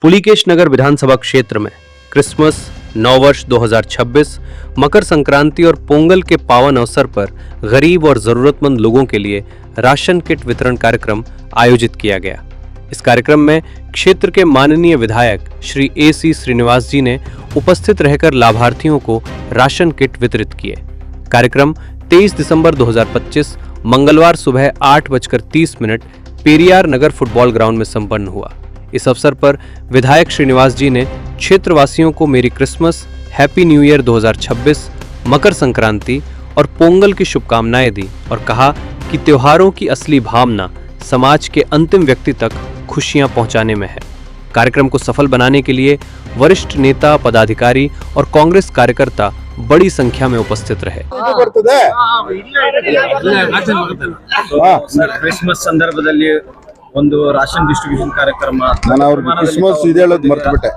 पुलिकेश नगर विधानसभा क्षेत्र में क्रिसमस, नववर्ष 2026, मकर संक्रांति और पोंगल के पावन अवसर पर गरीब और जरूरतमंद लोगों के लिए राशन किट वितरण कार्यक्रम आयोजित किया गया। इस कार्यक्रम में क्षेत्र के माननीय विधायक श्री AC श्रीनिवास जी ने उपस्थित रहकर लाभार्थियों को राशन किट वितरित किए। कार्यक्रम 23 दिसंबर 2025 मंगलवार सुबह 8:30 पेरियार नगर फुटबॉल ग्राउंड में संपन्न हुआ। इस अवसर पर विधायक श्रीनिवास जी ने क्षेत्रवासियों को मेरी Christmas, happy new year 2026, Makar Sankranti और पोंगल की शुभकामनाएं दी और कहा कि त्योहारों की असली भावना समाज के अंतिम व्यक्ति तक खुशियां पहुंचाने में है। कार्यक्रम को सफल बनाने के लिए वरिष्ठ नेता, पदाधिकारी और कांग्रेस कार्यकर्ता बड़ी संख्या में उपस्थित रहे। ಕ್ರಿಸ್ಮಸ್ ಸಂದರ್ಭದಲ್ಲಿ ಒಂದು ರಾಷನ್ ಡಿಸ್ಟ್ರಿಬ್ಯೂಷನ್ ಕಾರ್ಯಕ್ರಮ ನಾನು ಅವ್ರಿಗೆ ಕ್ರಿಸ್ಮಸ್ ಇದೆ ಹೇಳೋದು ಮರ್ತುಬಿಟ್ಟೆ.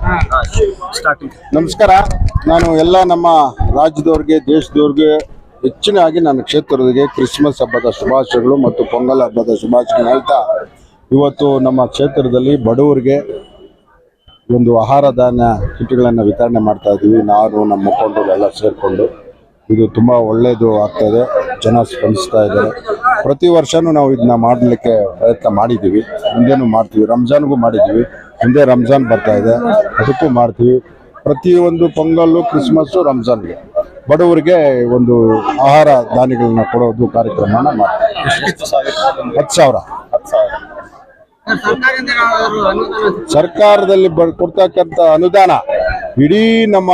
ಸ್ಟಾರ್ಟಿಂಗ್ ನಮಸ್ಕಾರ. ನಾನು ಎಲ್ಲ ನಮ್ಮ ರಾಜ್ಯದವ್ರಿಗೆ, ದೇಶದವ್ರಿಗೆ ಹೆಚ್ಚಿನಾಗಿ ನನ್ನ ಕ್ಷೇತ್ರದವರಿಗೆ ಕ್ರಿಸ್ಮಸ್ ಹಬ್ಬದ ಶುಭಾಶಯಗಳು ಮತ್ತು ಪೊಂಗಲ್ ಹಬ್ಬದ ಶುಭಾಶಯಗಳು ಹೇಳ್ತಾ, ಇವತ್ತು ನಮ್ಮ ಕ್ಷೇತ್ರದಲ್ಲಿ ಬಡವರಿಗೆ ಒಂದು ಆಹಾರ ಧಾನ್ಯ ಕಿಟ್ಗಳನ್ನು ವಿತರಣೆ ಮಾಡ್ತಾ ಇದ್ದೀವಿ. ನಾನು ನಮ್ಮ ಮುಖಂಡರು ಎಲ್ಲ ಸೇರಿಕೊಂಡು ಇದು ತುಂಬ ಒಳ್ಳೆಯದು ಆಗ್ತಾಯಿದೆ. ಜನ ಸ್ಪಂದಿಸ್ತಾ ಇದ್ದಾರೆ. ಪ್ರತಿ ವರ್ಷವೂ ನಾವು ಇದನ್ನ ಮಾಡಲಿಕ್ಕೆ ಪ್ರಯತ್ನ ಮಾಡಿದ್ದೀವಿ, ಮುಂದೇನು ಮಾಡ್ತೀವಿ. ರಂಜಾನ್ಗೂ ಮಾಡಿದ್ದೀವಿ, ಮುಂದೆ ರಂಜಾನ್ ಬರ್ತಾ ಇದೆ, ಅದಕ್ಕೂ ಮಾಡ್ತೀವಿ. ಪ್ರತಿಯೊಂದು ಪೊಂಗಲ್ಲು, ಕ್ರಿಸ್ಮಸ್ಸು, ರಂಜಾನ್ಗೆ ಬಡವರಿಗೆ ಒಂದು ಆಹಾರ ಧಾನ್ಯಗಳನ್ನ ಕೊಡೋದು ಕಾರ್ಯಕ್ರಮನ ಮಾಡ್ತೀವಿ. 10,000 ಸರ್ಕಾರದಲ್ಲಿ ಕೊಡ್ತಕ್ಕಂಥ ಅನುದಾನ ಇಡೀ ನಮ್ಮ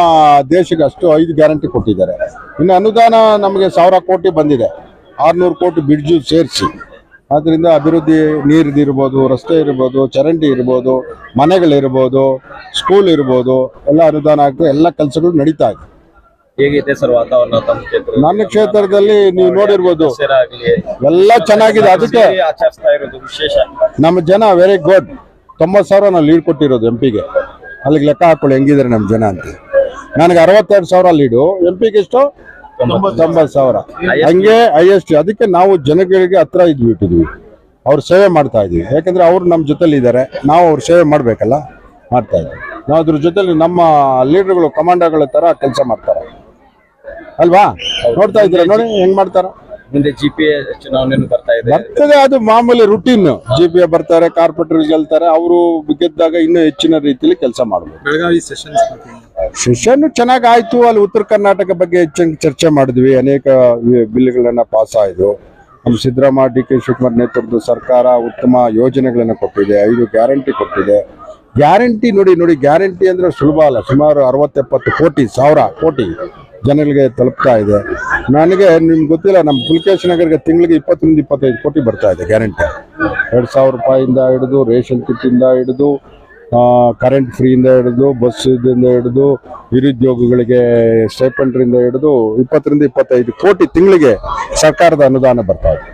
ದೇಶಕ್ಕೆ ಅಷ್ಟು 5 ಗ್ಯಾರಂಟಿ ಕೊಟ್ಟಿದ್ದಾರೆ. ಇನ್ನು ಅನುದಾನ ನಮಗೆ 1,000 ಕೋಟಿ ಬಂದಿದೆ, 600 ಕೋಟಿ ಬ್ರಿಡ್ಜು ಸೇರಿಸಿ. ಆದ್ದರಿಂದ ಅಭಿವೃದ್ಧಿ, ನೀರಿದಿರ್ಬೋದು, ರಸ್ತೆ ಇರ್ಬೋದು, ಚರಂಡಿ ಇರ್ಬೋದು, ಮನೆಗಳಿರ್ಬೋದು, ಸ್ಕೂಲ್ ಇರ್ಬೋದು, ಎಲ್ಲ ಅನುದಾನ ಆಗ್ತದೆ. ಎಲ್ಲ ಕೆಲಸಗಳು ನಡೀತಾ ಇದೆ. ಹೇಗಿದೆ ಸರ್ ವಾತಾವರಣ ತಮ್ಮ ಕ್ಷೇತ್ರ? ನನ್ನ ಕ್ಷೇತ್ರದಲ್ಲಿ ನೀವು ನೋಡಿರ್ಬೋದು, ಎಲ್ಲ ಚೆನ್ನಾಗಿದೆ. ಅದಕ್ಕೆ ಆಚರಿಸ್ತಾ ಇರೋದು ವಿಶೇಷ. ನಮ್ಮ ಜನ ವೆರಿ ಗುಡ್. 90,000 ನಾವು ಲೀಡ್ ಕೊಟ್ಟಿರೋದು MP ಗೆ. ಅಲ್ಲಿಗೆ ಲೆಕ್ಕ ಹಾಕೊಳ್ಳಿ ಹೆಂಗಿದ್ರೆ ನಮ್ಮ ಜನ ಅಂತ. ನನಗೆ 62,000 ಲೀಡು, MP ಗೆ ಎಷ್ಟು? 90,000. ಹಂಗೆ ಹೈಯೆಸ್ಟ್. ಅದಕ್ಕೆ ನಾವು ಜನಗಳಿಗೆ ಹತ್ರ ಇಟ್ಬಿಟ್ಟಿದ್ವಿ, ಅವ್ರ ಸೇವೆ ಮಾಡ್ತಾ ಇದೀವಿ. ಯಾಕಂದ್ರೆ ಅವ್ರು ನಮ್ಮ ಜೊತೆಲಿ ಇದ್ದಾರೆ, ನಾವು ಅವ್ರ ಸೇವೆ ಮಾಡ್ಬೇಕಲ್ಲ, ಮಾಡ್ತಾ ಇದ್ವಿ. ನಾವು ಅದ್ರ ಜೊತೆಲಿ ನಮ್ಮ ಲೀಡರ್ಗಳು, ಕಮಾಂಡರ್ಗಳ ತರ ಕೆಲಸ ಮಾಡ್ತಾರೆ ಅಲ್ವಾ? ನೋಡ್ತಾ ಇದ್ದೀರಾ ನೋಡಿ ಹೆಂಗ್ ಮಾಡ್ತಾರ. ಮುಂದೆ GPA ಚುನಾವಣೆ ಬರ್ತದೆ, ಅದು ಮಾಮೂಲಿ ರುಟೀನ್. GPA ಬರ್ತಾರೆ, ಕಾರ್ಪೊರೇಟರ್ ಗೆಲ್ತಾರೆ, ಅವರು ಗೆದ್ದಾಗ ಇನ್ನೂ ಹೆಚ್ಚಿನ ರೀತಿಯಲ್ಲಿ ಕೆಲಸ ಮಾಡ್ಬೋದು. ಬೆಳಗಾವಿ ಸೆಷನ್ ಚೆನ್ನಾಗಿ ಆಯ್ತು. ಅಲ್ಲಿ ಉತ್ತರ ಕರ್ನಾಟಕ ಬಗ್ಗೆ ಹೆಚ್ಚಿನ ಚರ್ಚೆ ಮಾಡಿದ್ವಿ. ಅನೇಕ ಬಿಲ್ಗಳನ್ನ ಪಾಸ್ ಆಯ್ತು. ನಮ್ಮ ಸಿದ್ದರಾಮಯ್ಯ, DK ಶಿವಕುಮಾರ್ ನೇತೃತ್ವದ ಸರ್ಕಾರ ಉತ್ತಮ ಯೋಜನೆಗಳನ್ನ ಕೊಟ್ಟಿದೆ. 5 ಗ್ಯಾರಂಟಿ ಕೊಟ್ಟಿದೆ. ಗ್ಯಾರಂಟಿ ನೋಡಿ ಗ್ಯಾರಂಟಿ ಅಂದ್ರೆ ಸುಲಭ ಅಲ್ಲ. ಸುಮಾರು 60-70 ಕೋಟಿ, 1,000 ಕೋಟಿ ಜನಗಳಿಗೆ ತಲುಪ್ತಾ ಇದೆ. ನನಗೆ ನಿಮ್ಗೆ ಗೊತ್ತಿಲ್ಲ, ನಮ್ಮ ಪುಲಿಕೇಶ್ ನಗರ್ಗೆ ತಿಂಗಳಿಗೆ 20-25 ಕೋಟಿ ಬರ್ತಾ ಇದೆ ಗ್ಯಾರಂಟಿ. 2,000 ರೂಪಾಯಿಂದ ಹಿಡಿದು, ರೇಷನ್ ಕಿಟ್ಟಿಂದ ಹಿಡಿದು, ಕರೆಂಟ್ ಫ್ರೀಯಿಂದ ಹಿಡಿದು, ಬಸ್ ಇದರಿಂದ ಹಿಡಿದು, ನಿರುದ್ಯೋಗಿಗಳಿಗೆ ಸ್ಟೈಪೆಂಡ್ರಿಂದ ಹಿಡಿದು 20-25 ಕೋಟಿ ತಿಂಗಳಿಗೆ ಸರ್ಕಾರದ ಅನುದಾನ ಬರ್ತಾ ಇದೆ.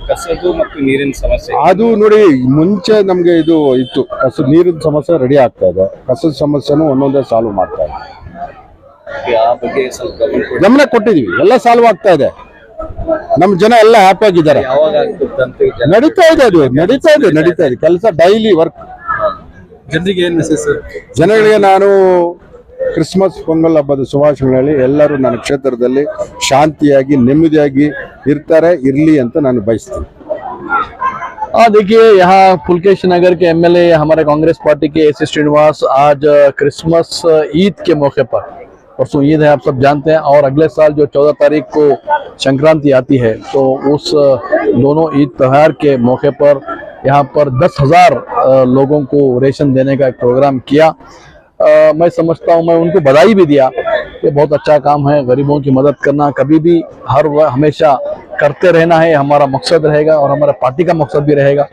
ಕಸದು ಮತ್ತು ನೀರಿನ ಸಮಸ್ಯೆ ಅದು ನೋಡಿ, ಮುಂಚೆ ನಮ್ಗೆ ಇದು ಇತ್ತು, ಕಸದ ನೀರಿನ ಸಮಸ್ಯೆ ರೆಡಿ ಆಗ್ತಾ ಇದೆ. ಕಸದ ಸಮಸ್ಯೆನೂ ಒಂದೊಂದೇ ಸಾಲ್ವ್ ಮಾಡ್ತಾ ಇದೆ. ಗಮನ ಕೊಟ್ಟಿದೀವಿ, ಎಲ್ಲ ಸಾಲ್ವ್ ಆಗ್ತಾ ಇದೆ. ನಮ್ಮ ಜನ ಎಲ್ಲ ಹ್ಯಾಪಿ ಆಗಿದ್ದಾರೆ. ನಡೀತಾ ಇದೆ, ಅದು ನಡೀತಾ ಇದೆ ಕೆಲಸ, ಡೈಲಿ ವರ್ಕ್. ಜನಗಳಿಗೆ ನಾನು ಕ್ರಿಸ್ಮಸ್, ಪೊಂಗಲ್ ಹಬ್ಬದ ಶುಭಾಶಯಗಳಲ್ಲಿ ಎಲ್ಲರೂ ನನ್ನ ಕ್ಷೇತ್ರದಲ್ಲಿ ಶಾಂತಿಯಾಗಿ, ನೆಮ್ಮದಿಯಾಗಿ ಇರಲಿ ಅಂತ ನಾನು ಬಯಸ್ತೀನಿ. देखिए, यहाँ पुलकेश नगर के MLA हमारे कांग्रेस पार्टी के AC श्रीनिवास आज क्रिसमस ईद के मौके पर, परसों ईद है आप सब जानते हैं, और अगले साल जो 14 तारीख को संक्रांति आती है, तो उस दोनों ईद त्योहार के मौके पर यहाँ पर 10,000 लोगों को रेशन देने का एक प्रोग्राम किया। मैं समझता हूँ, मैं उनको बधाई भी दिया। ये बहुत अच्छा काम है, गरीबों की मदद करना कभी भी हमेशा करते रहना है, हमारा मकसद रहेगा और हमारा पार्टी का मकसद भी रहेगा।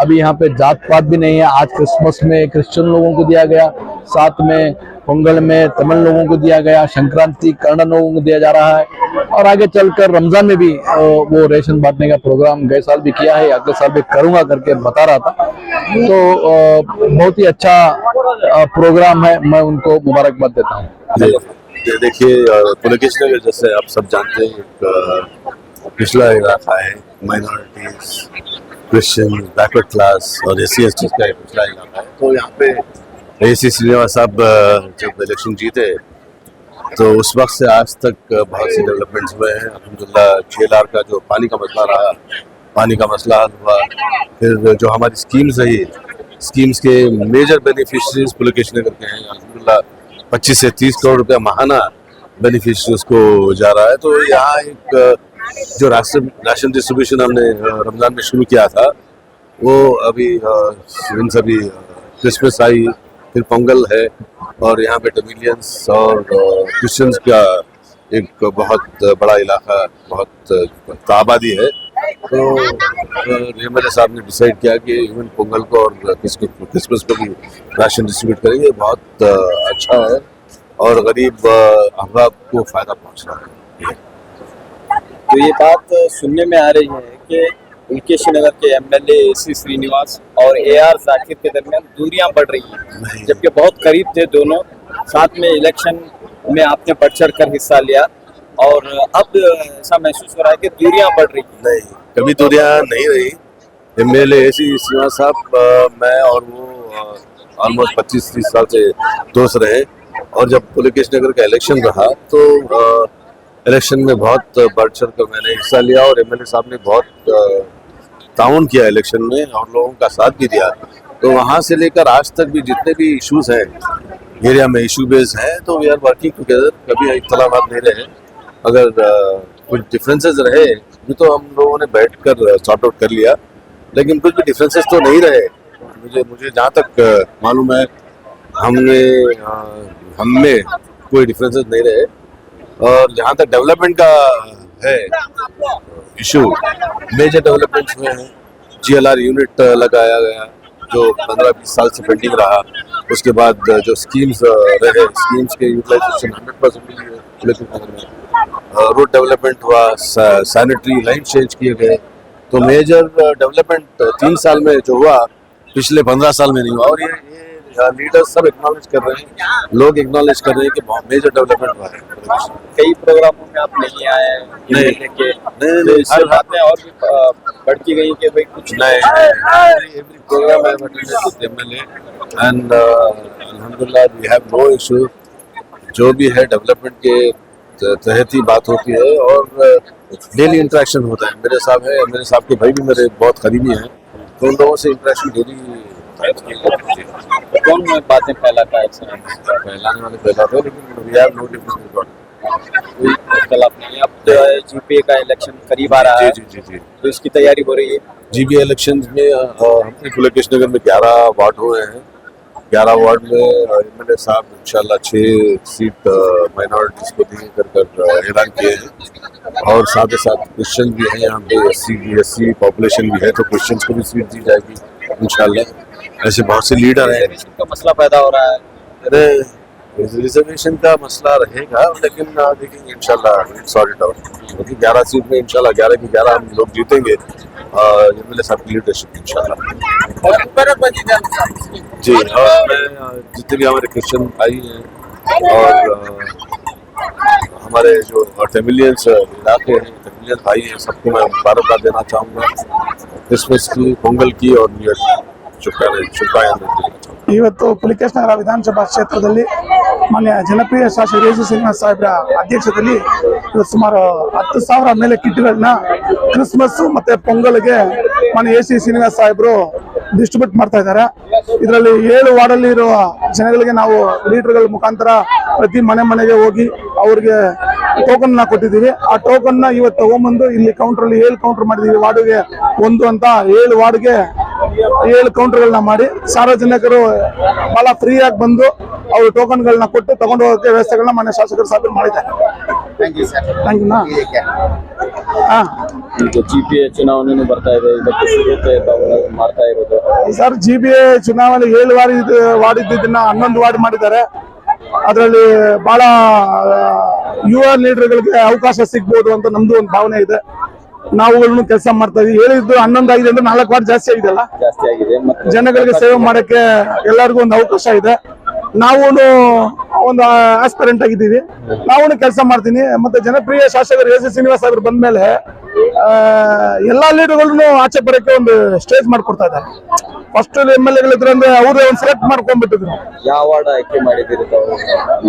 अभी यहाँ पे जात पात भी नहीं है। आज क्रिसमस में क्रिश्चियन लोगों को दिया गया, साथ में पोंगल में तमिल लोगों को दिया गया, संक्रांति कन्नड़ लोगों को दिया जा रहा है, और आगे चलकर रमजान में भी वो रेशन बांटने का प्रोग्राम गए साल भी किया है, अगले साल भी करूंगा करके बता रहा था। तो बहुत ही अच्छा प्रोग्राम है, मैं उनको मुबारकबाद देता हूँ। देखिए, पुलिकेश नगर जैसे आप सब जानते हैं, पिछड़ा इलाका है, माइनॉरिटीज क्रिश्चियन बैकवर्ड क्लास और SC/ST का एक पिछड़ा इलाका है। तो यहाँ पे AC श्रीनिवास साहब जब इलेक्शन जीते तो उस वक्त से आज तक बहुत सी डेवलपमेंट्स हुए हैं। अल्हम्दुलिल्लाह JLR का जो पानी का मसला रहा, पानी का मसला हल हुआ। फिर जो हमारी स्कीम्स रही, स्कीम्स के मेजर बेनिफिशरीज पुलकेश नगर के हैं। अल्हम्दुलिल्लाह 25 से 30 करोड़ रुपया माहाना बेनिफिशरीज को जा रहा है। तो यहाँ एक जो राशन डिस्ट्रीब्यूशन हमने रमज़ान में शुरू किया था, वो अभी इन सभी क्रिसमस आई, फिर पोंगल है, और यहाँ पे तमिलियंस और क्रिश्चियंस का एक बहुत बड़ा इलाका, बहुत आबादी है। तो MLA साहब ने डिसाइड किया कि इवन पोंगल को और क्रिसमस को भी राशन डिस्ट्रीब्यूट करेंगे। बहुत अच्छा है और गरीब अहबाब को फ़ायदा पहुँच रहा है। तो ये बात सुनने में आ रही है कि पुलकेश नगर के MLA AC श्रीनिवास और AR जाकिर के दरमियान दूरियां बढ़ रही हैं, जबकि बहुत करीब थे दोनों। साथ में इलेक्शन में आपने बढ़ चढ़ कर हिस्सा लिया और अब ऐसा महसूस हो रहा है कि दूरियां बढ़ रही हैं। नहीं, कभी दूरियां नहीं रही। MLA AC श्रीनिवास साहब, मैं और वो ऑलमोस्ट 25-30 साल से दोस्त रहे, और जब पुलकेश नगर का इलेक्शन रहा तो इलेक्शन में बहुत बढ़ चढ़ कर मैंने हिस्सा लिया, और MLA साहब ने बहुत ताउन किया इलेक्शन में और लोगों का साथ भी दिया। तो वहाँ से लेकर आज तक भी जितने भी इश्यूज हैं एरिया में, इशू बेस हैं, तो वी आर वर्किंग टुगेदर। कभी इख्तलाफात नहीं रहे। अगर कुछ डिफरेंसेस रहे भी तो हम लोगों ने बैठ कर सॉर्ट आउट कर लिया, लेकिन कुछ भी डिफरेंसेस तो नहीं रहे। मुझे जहाँ तक मालूम है हमें कोई डिफरेंसेस नहीं रहे। और जहाँ तक डेवलपमेंट का है इशू, मेजर डेवलपमेंट्स हुए हैं। GLR यूनिट लगाया गया जो 15-20 साल से पेंडिंग रहा। उसके बाद जो स्कीम्स रहे, स्कीम्स के यूटिलाइजेशन 100% मिली है पुलकेश नगर में। रोड डेवलपमेंट हुआ, सैनिटरी लाइन चेंज किए गए। तो मेजर डेवलपमेंट 3 साल में जो हुआ, पिछले 15 साल में नहीं हुआ। और ये लीडर्स सब एक्नॉलेज कर रहे हैं, लोग एक्नॉलेज कर रहे हैं कि बहुत मेजर डेवलपमेंट हुआ है। कई प्रोग्रामों में आप नहीं आए नहीं, हर बातें और भी बढ़ती गई कि भाई कुछ एवरी प्रोग्राम है MLA एंड अल्हम्दुलिल्लाह वी हैव नो इशू। जो भी है डेवलपमेंट के तहत ही बात होती है और डेली इंटरेक्शन होता है। मेरे साहब है, मेरे साहब के भाई भी मेरे बहुत करीबी हैं, तो उन लोगों से इंटरेक्शन डेली। कौन बातें फैलाता है? फैलाने वाले फैलाते हैं, लेकिन वी हैव नो डिफरेंस। कोई इख्तलाफ नहीं। अब जो है GPA का इलेक्शन करीब आ रहा है, जी। तो इसकी तैयारी हो रही है। GPA इलेक्शन में हमने पुलकेश नगर में 11 वार्ड हुए हैं। 11 वार्ड में MLA साहब इंशाल्लाह 6 सीट माइनॉरिटीज को देकर ऐलान किए हैं, और साथ ही साथ क्रिश्चियन भी हैं यहाँ पे। SC पॉपुलेशन भी है, तो क्रिश्चियंस को भी सीट दी जाएगी इंशाल्लाह। ऐसे बहुत से लीडर हैं। का मसला पैदा हो रहा है। अरे रिजर्वेशन का मसला रहेगा, लेकिन देखेंगे इंशाल्लाह सॉर्ट इट आउट। क्योंकि 11 सीट में इंशाल्लाह 11 की 11 हम लोग जीतेंगे, MLA साहब की लीडरशिप इंशाल्लाह। जी, और मैं जितने भी हमारे क्रिश्चियन भाई हैं और हमारे जो तमिलियंस इलाके हैं, तमिलियंस भाई हैं, सबको मैं मुबारकबाद देना चाहूँगा क्रिसमस की, पोंगल की और न्यू ईयर ಶುಭಾಶಯ ಇವತ್ತು ಪುಲಿಕೇಶ್ ನಗರ ವಿಧಾನಸಭಾ ಕ್ಷೇತ್ರದಲ್ಲಿ ಮಾನ್ಯ ಜನಪ್ರಿಯ ಶಾಸಕ AC ಶ್ರೀನಿವಾಸ್ ಸಾಹೇಬ್ರ ಅಧ್ಯಕ್ಷತೆಯಲ್ಲಿ ಸುಮಾರು 10,000 ಮೇಲೆ ಕಿಟ್ಗಳನ್ನ ಕ್ರಿಸ್ಮಸ್ ಮತ್ತೆ ಪೊಂಗಲ್ಗೆ ಮಾನ್ಯ AC ಶ್ರೀನಿವಾಸ್ ಸಾಹೇಬ್ರು ಡಿಸ್ಟ್ರಿಬ್ಯೂಟ್ ಮಾಡ್ತಾ ಇದ್ದಾರೆ. ಇದರಲ್ಲಿ 7 ವಾರ್ಡಲ್ಲಿ ಇರುವ ಜನಗಳಿಗೆ ನಾವು ಲೀಡರ್ಗಳ ಮುಖಾಂತರ ಪ್ರತಿ ಮನೆಗೆ ಹೋಗಿ ಅವ್ರಿಗೆ ಟೋಕನ್ ಕೊಟ್ಟಿದ್ದೀವಿ. ಆ ಟೋಕನ್ ಇವತ್ತು ತಗೊಂಡ್ಬಂದು ಇಲ್ಲಿ ಕೌಂಟರ್ 7 ಕೌಂಟರ್ ಮಾಡಿದೀವಿ. ವಾರ್ಡ್ಗೆ 1 ಅಂತ 7 ವಾರ್ಡ್ಗೆ 7 ಕೌಂಟರ್ಗಳನ್ನ ಮಾಡಿ ಸಾರ್ವಜನಿಕರು ಬಹಳ ಫ್ರೀ ಆಗಿ ಬಂದು ಅವರು ಟೋಕನ್ಗಳನ್ನ ಕೊಟ್ಟು ತಗೊಂಡು ಹೋಗೋಕೆ ವ್ಯವಸ್ಥೆಗಳನ್ನ ಮಾನ್ಯ ಶಾಸಕರು ಸಾಧನೆ ಮಾಡಿದ್ದಾರೆ. Thank you. ಈಗ GPA ಚುನಾವಣೆನೂ ಬರ್ತಾ ಇದೆ, ಇದಕ್ಕೆ ಸಿಗುತ್ತೆ ಮಾಡ್ತಾ ಇರೋದು ಸರ್. GPA ಚುನಾವಣೆ 7 ವಾರ್ಡ್ ಇದ್ದಿದ್ದನ್ನ 11 ವಾರ್ಡ್ ಮಾಡಿದ್ದಾರೆ. ಅದರಲ್ಲಿ ಬಹಳ ಯುವ ಲೀಡರ್ಗಳಿಗೆ ಅವಕಾಶ ಸಿಗ್ಬೋದು ಅಂತ ನಮ್ದು ಒಂದು ಭಾವನೆ ಇದೆ. ನಾವುಗಳನ್ನು ಕೆಲಸ ಮಾಡ್ತಾ ಇದೀವಿ. ಹೇಳಿದ್ದು 11 ಆಗಿದೆ ಅಂದ್ರೆ 4 ವಾರ್ಡ್ ಜಾಸ್ತಿ ಆಗಿದೆಲ್ಲ, ಜಾಸ್ತಿ ಆಗಿದೆ. ಜನಗಳಿಗೆ ಸೇವೆ ಮಾಡಕ್ಕೆ ಎಲ್ಲರಿಗೂ ಒಂದು ಅವಕಾಶ ಇದೆ. ನಾವು ಒಂದು ಆಸ್ಪಿರೆಂಟ್ ಆಗಿದ್ದೀವಿ, ನಾವು ಕೆಲಸ ಮಾಡ್ತೀನಿ. ಮತ್ತೆ ಜನಪ್ರಿಯ ಶಾಸಕರು ಎಸ್ ಶ್ರೀನಿವಾಸ್ ಅವರು ಬಂದ್ಮೇಲೆ ಎಲ್ಲಾ ಲೀಡರ್ಗಳನ್ನು ಆಚೆ ಬರೋಕೆ ಒಂದು ಸ್ಟೇಜ್ ಮಾಡ್ಕೊಡ್ತಾ ಇದ್ದಾರೆ. ಫಸ್ಟ್ MLA ಗಳಿದ್ರು ಅಂದ್ರೆ ಅವ್ರೇ ಒಂದು ಸೆಲೆಕ್ಟ್ ಮಾಡ್ಕೊಂಡ್ಬಿಟ್ಟಿದ್ರು. ಯಾವ ವಾರ್ಡ್ ಆಯ್ಕೆ ಮಾಡಿದ್ದೀರಿ ತಾವು?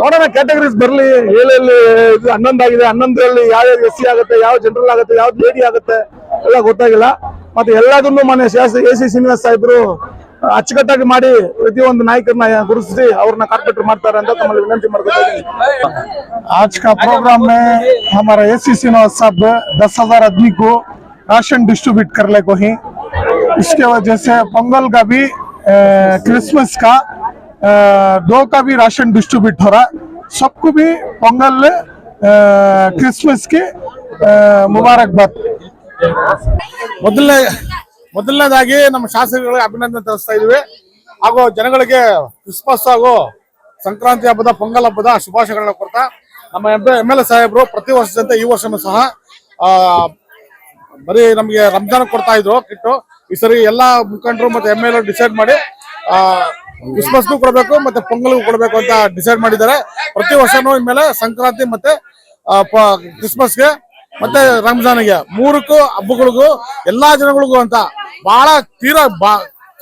ನೋಡೋಣ, ಕ್ಯಾಟಗರೀಸ್ ಬರ್ಲಿ. ಏಳಲ್ಲಿ ಇದು 11 ಆಗಿದೆ, 11ರಲ್ಲಿ ಯಾವ SC ಆಗುತ್ತೆ, ಯಾವ ಜನರಲ್ ಆಗುತ್ತೆ, ಯಾವ್ದು ಲೇಡಿ ಆಗುತ್ತೆ ಎಲ್ಲ ಗೊತ್ತಾಗಿಲ್ಲ. ಮತ್ತೆ ಎಲ್ಲದನ್ನು ಮನೆ ಶಾಸಕ AC ಶ್ರೀನಿವಾಸ್ ಸಾಹೇಬರು ಅಚ್ಚುಕಟ್ಟಾಗಿ ಮಾಡಿ ಪ್ರತಿಯೊಂದು ನಾಯಕರನ್ನ ಗುರುತಿಸಿ ಅವ್ರನ್ನ ಕಾರ್ಪೊರೇಟರ್ ಮಾಡ್ತಾರೆ ಅಂತ ತಮ್ಮಲ್ಲಿ ವಿನಂತಿ ಮಾಡ್ಕೊತಾ ಇದ್ದೀನಿ. आज का प्रोग्राम में हमारा AC श्रीनिवास साहब 10,000 आदमी को राशन डिस्ट्रीब्यूट करने को ही, इसके वजह से पोंगल का भी क्रिसमस का 2 का भी राशन डिस्ट्रीब्यूट हो रहा है. सबको भी पोंगल क्रिसमस के मुबारकबाद. ಮೊದಲನೇದಾಗಿ ನಮ್ಮ ಶಾಸಕರಿಗೆ ಅಭಿನಂದನೆ ತಿಳಿಸ್ತಾ ಇದೀವಿ, ಹಾಗೂ ಜನಗಳಿಗೆ ಕ್ರಿಸ್ಮಸ್ ಹಾಗೂ ಸಂಕ್ರಾಂತಿ ಹಬ್ಬದ, ಪೊಂಗಲ್ ಹಬ್ಬದ ಶುಭಾಶಯಗಳನ್ನ ಕೊಡ್ತಾ, ನಮ್ಮ MLA ಸಾಹೇಬರು ಪ್ರತಿ ವರ್ಷದಂತೆ ಈ ವರ್ಷನೂ ಸಹ ಬರೀ ನಮಗೆ ರಂಜಾನ್ ಕೊಡ್ತಾ ಇದ್ರು ಕಿಟ್ಟು. ಈ ಸರಿ ಎಲ್ಲಾ ಮುಖಂಡರು ಮತ್ತೆ MLA ಡಿಸೈಡ್ ಮಾಡಿ ಕ್ರಿಸ್ಮಸ್ಗೂ ಕೊಡಬೇಕು ಮತ್ತೆ ಪೊಂಗಲ್ಗೂ ಕೊಡಬೇಕು ಅಂತ ಡಿಸೈಡ್ ಮಾಡಿದ್ದಾರೆ. ಪ್ರತಿ ವರ್ಷನೂ ಇನ್ಮೇಲೆ ಸಂಕ್ರಾಂತಿ ಮತ್ತೆ ಕ್ರಿಸ್ಮಸ್ಗೆ ಮತ್ತೆ ರಂಜಾನ್ಗೆ 3 ಹಬ್ಬಗಳಿಗೂ ಎಲ್ಲಾ ಜನಗಳಿಗೂ ಅಂತ ಬಹಳ ತೀರಾ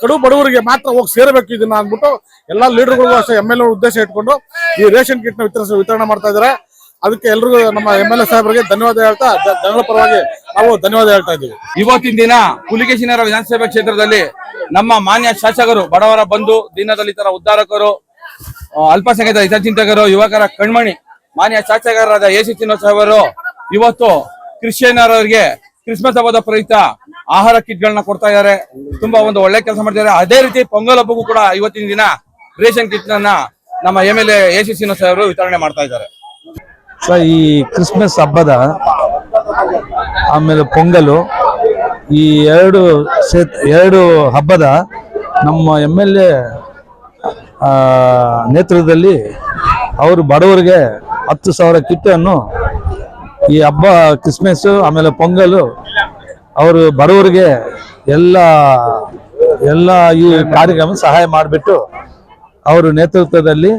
ಕಡು ಬಡವರಿಗೆ ಮಾತ್ರ ಹೋಗಿ ಸೇರಬೇಕು ಇದನ್ನ ಅಂದ್ಬಿಟ್ಟು ಎಲ್ಲಾ ಲೀಡರ್ಗಳಿಗೂ ಅಷ್ಟೇ MLA ಉದ್ದೇಶ ಇಟ್ಕೊಂಡು ಈ ರೇಷನ್ ಕಿಟ್ ನ ವಿತರಣೆ ಮಾಡ್ತಾ ಇದ್ದಾರೆ. ಅದಕ್ಕೆ ಎಲ್ರಿಗೂ ನಮ್ಮ MLA ಸಾಹೇಬರಿಗೆ ಧನ್ಯವಾದ ಹೇಳ್ತಾ, ಜನರ ಪರವಾಗಿ ನಾವು ಧನ್ಯವಾದ ಹೇಳ್ತಾ ಇದ್ದೀವಿ. ಇವತ್ತಿನ ದಿನ ಪುಲಿಕೇಶಿ ನಗರ ವಿಧಾನಸಭಾ ಕ್ಷೇತ್ರದಲ್ಲಿ ನಮ್ಮ ಮಾನ್ಯ ಶಾಸಕರು, ಬಡವರ ಬಂಧು, ದೀನದಲಿತರ ಉದ್ಧಾರಕರು, ಅಲ್ಪಸಂಖ್ಯಾತರ ಹಿತಚಿಂತಕರು, ಯುವಕರ ಕಣ್ಮಣಿ ಮಾನ್ಯ ಶಾಸಕರಾದ AC ಶ್ರೀನಿವಾಸ್ ಅವರು ಇವತ್ತು ಕ್ರಿಶ್ಚಿಯನ್ನರಿಗೆ ಕ್ರಿಸ್ಮಸ್ ಹಬ್ಬದ ಪ್ರಯುಕ್ತ ಆಹಾರ ಕಿಟ್ ಗಳನ್ನ ಕೊಡ್ತಾ ಇದ್ದಾರೆ. ತುಂಬಾ ಒಂದು ಒಳ್ಳೆ ಕೆಲಸ ಮಾಡ್ತಿದ್ದಾರೆ. ಅದೇ ರೀತಿ ಪೊಂಗಲ್ ಹಬ್ಬಕ್ಕೂ ಕೂಡ ಇವತ್ತಿನ ದಿನ ರೇಷನ್ ಕಿಟ್ ನನ್ನ ನಮ್ಮ MLA AC ಶ್ರೀನಿವಾಸ್ ಅವರು ವಿತರಣೆ ಮಾಡ್ತಾ ಇದ್ದಾರೆ. ಈ ಕ್ರಿಸ್ಮಸ್ ಹಬ್ಬದ ಆಮೇಲೆ ಪೊಂಗಲು, ಈ ಎರಡು ಹಬ್ಬದ ನಮ್ಮ MLA ನೇತೃತ್ವದಲ್ಲಿ ಅವರು ಬಡವರಿಗೆ 10,000 ಕಿಟ್ ಅನ್ನು ಈ ಹಬ್ಬ ಕ್ರಿಸ್ಮಸ್ ಆಮೇಲೆ ಪೊಂಗಲು ಅವರು ಬಡವರಿಗೆ ಎಲ್ಲ ಈ ಕಾರ್ಯಕ್ರಮ ಸಹಾಯ ಮಾಡಿಬಿಟ್ಟು ಅವರು ನೇತೃತ್ವದಲ್ಲಿ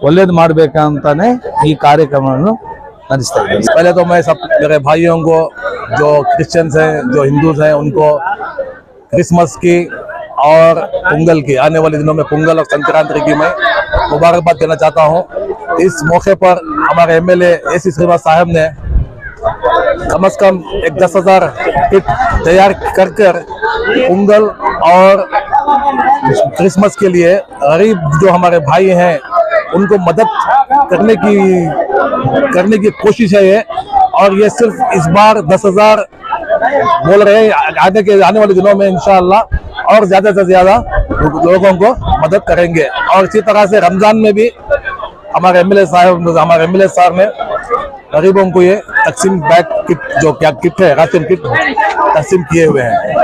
ಒಳ್ಳೇದು ಮಾಡ್ಬೇಕಂತಾನೆ ಈ ಕಾರ್ಯಕ್ರಮವನ್ನು ನಡೆಸ್ತಾ ಇದ್ದಾರೆ. पहले तो मैं सब मेरे भाइयों को जो क्रिश्चियंस हैं, जो हिंदूज हैं, उनको क्रिसमस की और पोंगल की, आने वाले दिनों में पोंगल और संक्रांति की मैं मुबारकबाद देना चाहता हूं. इस मौके पर हमारे MLA AC श्रीनिवास साहब ने कम से कम 10,000 किट तैयार कर पोंगल और क्रिसमस के लिए गरीब जो हमारे भाई हैं उनको मदद करने की कोशिश है ये. और ये सिर्फ इस बार 10,000 बोल रहे हैं, आने वाले दिनों में इंशाअल्लाह और ज्यादा से ज्यादा लोगों को मदद करेंगे. और इसी तरह से रमजान में भी हमारे MLA साहब ने गरीबों को ये तकसीम बैग किट, जो क्या किट है, राशन किट तकसीम किए हुए हैं.